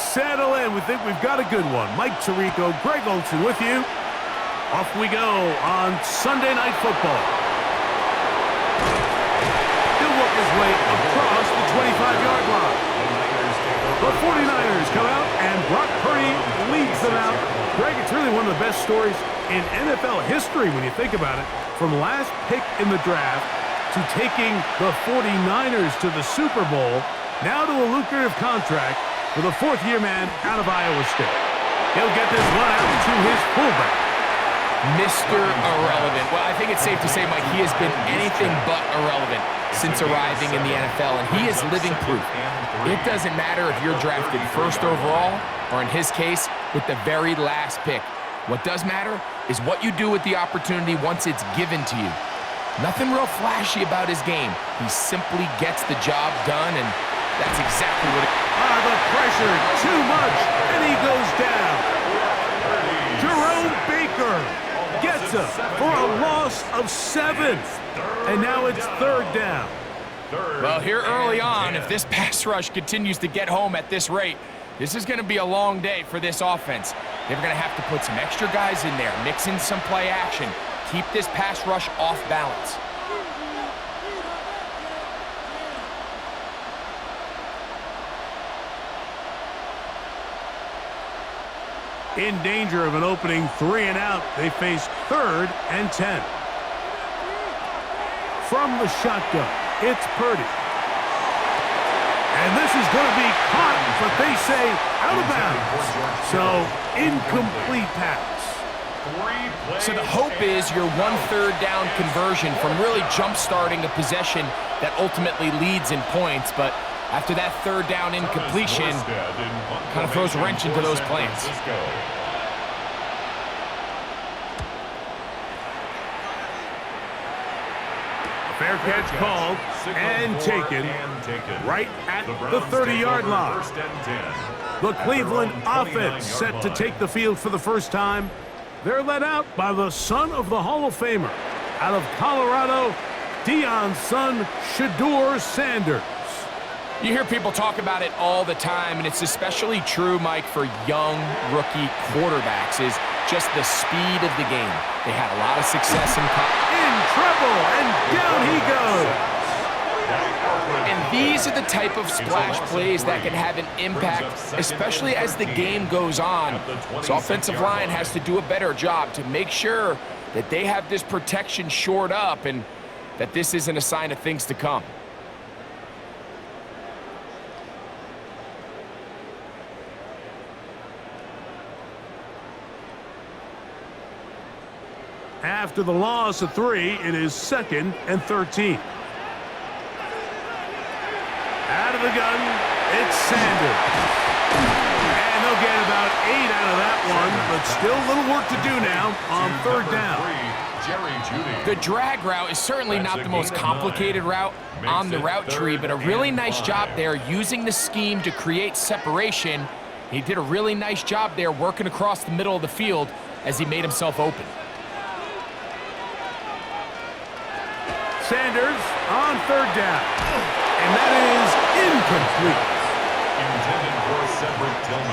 settle in. We think we've got a good one. Mike Tirico, Greg Olsen with you. Off we go on Sunday Night Football. He'll work his way across the 25-yard line. The 49ers come out, and Brock Purdy leads them out. Greg, it's really one of the best stories in NFL history when you think about it. From last pick in the draft to taking the 49ers to the Super Bowl, now to a lucrative contract for the fourth-year man out of Iowa State. He'll get this one out to his fullback. Mr. Irrelevant. Well, I think it's safe to say, Mike, he has been anything but irrelevant since arriving in the NFL, and he is living proof. It doesn't matter if you're drafted first overall or, in his case, with the very last pick. What does matter is what you do with the opportunity once it's given to you. Nothing real flashy about his game. He simply gets the job done, and that's exactly what it is. The pressure, too much, and he goes down. Jerome Baker gets him for a loss of 7. And now it's third down. Well, here early on, if this pass rush continues to get home at this rate, this is going to be a long day for this offense. They're going to have to put some extra guys in there, mix in some play action, keep this pass rush off balance. In danger of an opening 3-and-out, they face 3rd and 10. From the shotgun, it's Purdy. And this is going to be caught, but they say out of bounds. So, incomplete pass. So the hope is your 1/3 down conversion from really jump-starting a possession that ultimately leads in points, but after that 3rd down incompletion, kind of throws a wrench into those plans. Fair catch called and taken right at the 30-yard line. The Cleveland offense set to take the field for the first time. They're led out by the son of the Hall of Famer. Out of Colorado, Deion's son, Shedeur Sanders. You hear people talk about it all the time, and it's especially true, Mike, for young rookie quarterbacks, is just the speed of the game. They had a lot of success in trouble, and down he goes. And these are the type of splash plays that can have an impact, especially as the game goes on. So offensive line has to do a better job to make sure that they have this protection shored up and that this isn't a sign of things to come. After the loss of 3, it is 2nd and 13. Out of the gun, it's Sanders. And they'll get about 8 out of that one, but still a little work to do now on 3rd down. The drag route is certainly not the most complicated route on the route tree, but a really nice job there using the scheme to create separation. He did a really nice job there working across the middle of the field as he made himself open. Sanders on 3rd down. And that is incomplete.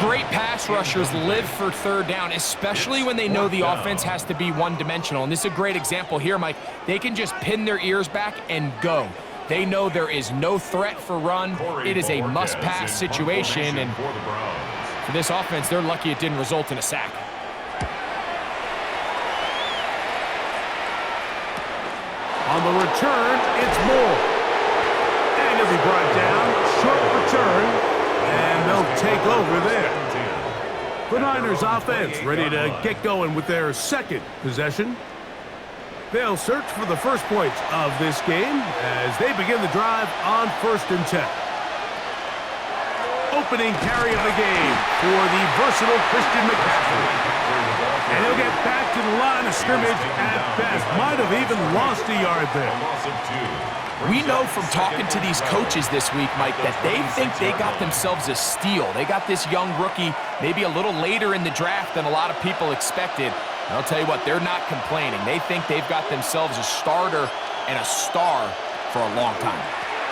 Great pass rushers live for 3rd down, especially when they know the offense has to be one-dimensional. And this is a great example here, Mike. They can just pin their ears back and go. They know there is no threat for run. It is a must-pass situation. And for this offense, they're lucky it didn't result in a sack. On the return, it's Moore. And he'll be brought down. Short return. And they'll take over there. The Niners offense ready to get going with their 2nd possession. They'll search for the first points of this game as they begin the drive on 1st and 10. Opening carry of the game for the versatile Christian McCaffrey. And he'll get back to the line of scrimmage at best. Might have even lost a yard there. We know from talking to these coaches this week, Mike, that they think they got themselves a steal. They got this young rookie maybe a little later in the draft than a lot of people expected. And I'll tell you what, they're not complaining. They think they've got themselves a starter and a star for a long time.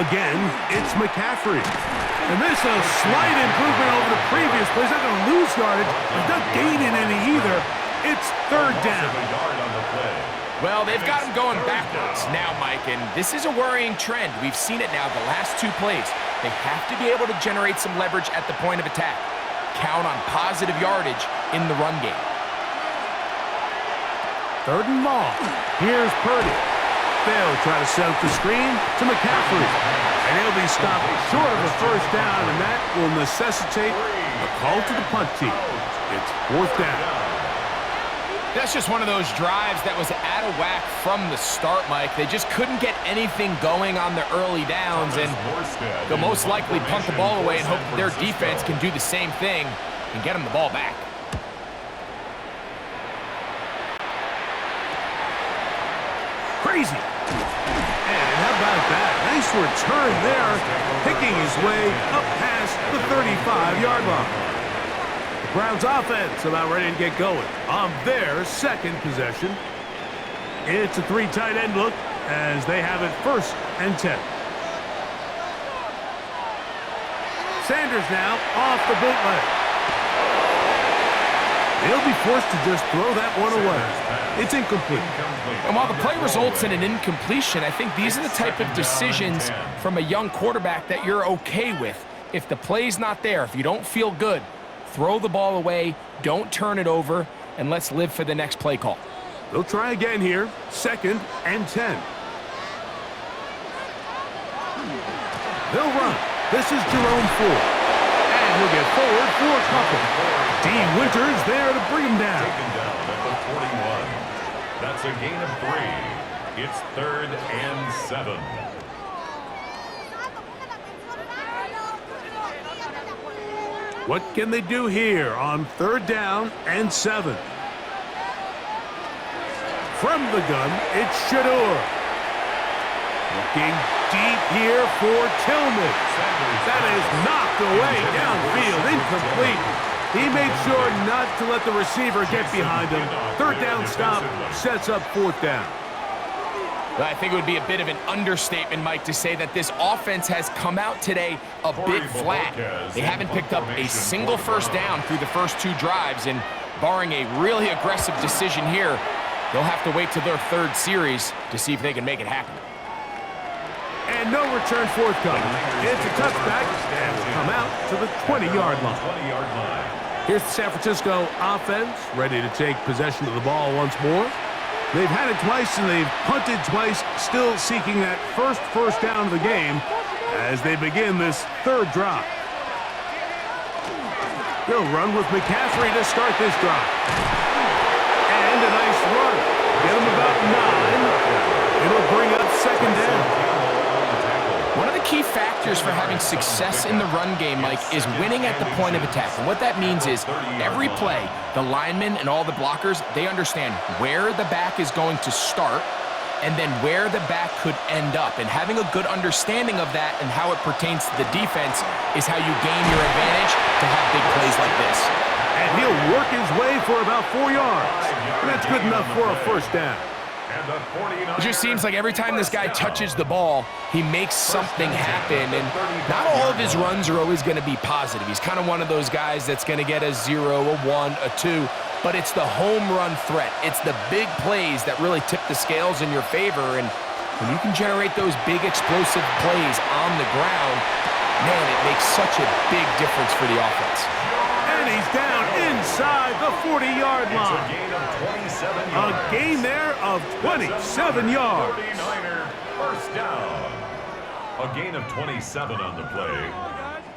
Again, it's McCaffrey. And this is a slight improvement over the previous play. He's not going to lose yardage. He's not gaining any either. It's third down. Well, they've got him going backwards now, Mike, and this is a worrying trend. We've seen it now the last two plays. They have to be able to generate some leverage at the point of attack. Count on positive yardage in the run game. Third and long. Here's Purdy. They'll try to set up the screen to McCaffrey. And he'll be stopped short of a first down, and that will necessitate a call to the punt team. It's fourth down. That's just one of those drives that was out of whack from the start, Mike. They just couldn't get anything going on the early downs, and they'll most likely punt the ball away and hope that their defense can do the same thing and get them the ball back. Crazy. And how about that? Nice return there, picking his way up past the 35-yard line. Browns offense about ready to get going on their second possession. It's a three tight end look as they have it first and 10. Sanders now off the bootleg. He'll be forced to just throw that one away. It's incomplete. And while the play results in an incompletion, I think these are the type of decisions from a young quarterback that you're okay with. If the play's not there, if you don't feel good, throw the ball away, don't turn it over, and let's live for the next play call. They'll try again here, second and 10. They'll run. This is Jerome Ford. And he'll get forward for a couple. Dean Winters there to bring him down. Taken down at the 41. That's a gain of 3. It's third and 7. What can they do here on third down and 7? From the gun, it's Shador. Looking deep here for Tillman. That is knocked away downfield, incomplete. He made sure not to let the receiver get behind him. Third down stop sets up fourth down. I think it would be a bit of an understatement, Mike, to say that this offense has come out today a bit flat. They haven't picked up a single first down through the first two drives, and barring a really aggressive decision here, they'll have to wait till their third series to see if they can make it happen. And no return forthcoming. It's a touchback, and will come out to the 20-yard line. Here's the San Francisco offense, ready to take possession of the ball once more. They've had it twice, and they've punted twice, still seeking that first down of the game as they begin this third drive. They'll run with McCaffrey to start this drive. And a nice run. Get him about 9. It'll bring up second down. One of the key factors for having success in the run game, Mike, is winning at the point of attack. And what that means is every play, the linemen and all the blockers, they understand where the back is going to start and then where the back could end up. And having a good understanding of that and how it pertains to the defense is how you gain your advantage to have big plays like this. And he'll work his way for about 4 yards. And that's good enough for a first down. It just seems like every time this guy touches the ball, he makes something happen, and not all of his runs are always going to be positive. He's kind of one of those guys that's going to get a 0, a 1, a 2, but it's the home run threat. It's the big plays that really tip the scales in your favor, and when you can generate those big explosive plays on the ground, man, it makes such a big difference for the offense. And he's down inside the 40-yard line. A gain there of 27 yards. 49er first down. A gain of 27 on the play.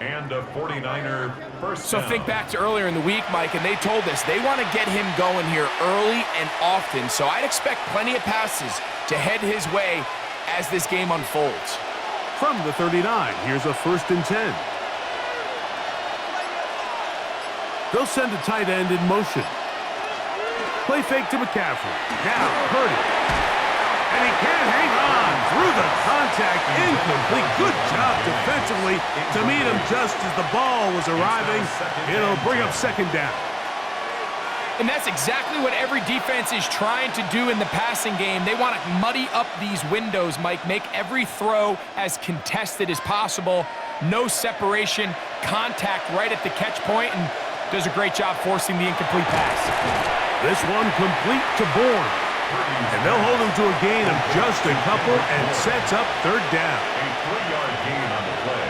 And a 49er first down. So think back to earlier in the week, Mike, and they told us they want to get him going here early and often. So I'd expect plenty of passes to head his way as this game unfolds. From the 39, here's a first and 10. They'll send a tight end in motion. Play fake to McCaffrey. Now Purdy. And he can't hang on through the contact. Incomplete. Good job defensively to meet him just as the ball was arriving. It'll bring up second down. And that's exactly what every defense is trying to do in the passing game. They want to muddy up these windows, Mike, make every throw as contested as possible. no separation, contact right at the catch point, and does a great job forcing the incomplete pass. This one complete to Bourne. And they'll hold him to a gain of just a couple and sets up third down. A 3-yard gain on the play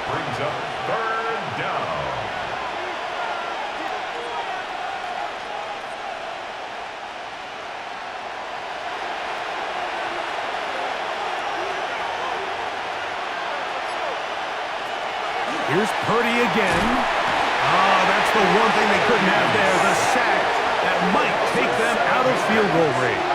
brings up third down. Here's Purdy again. Oh, that's the one thing they couldn't have there, the sack that might take them out of field goal range.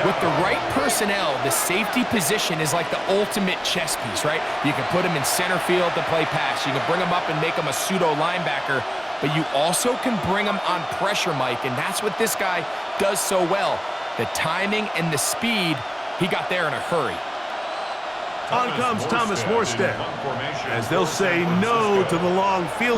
With the right personnel, the safety position is like the ultimate chess piece, right? You can put him in center field to play pass. You can bring him up and make him a pseudo linebacker, but you also can bring him on pressure, Mike, and that's what this guy does so well. The timing and the speed, he got there in a hurry. On comes Thomas Morstead, as they'll say no to the long field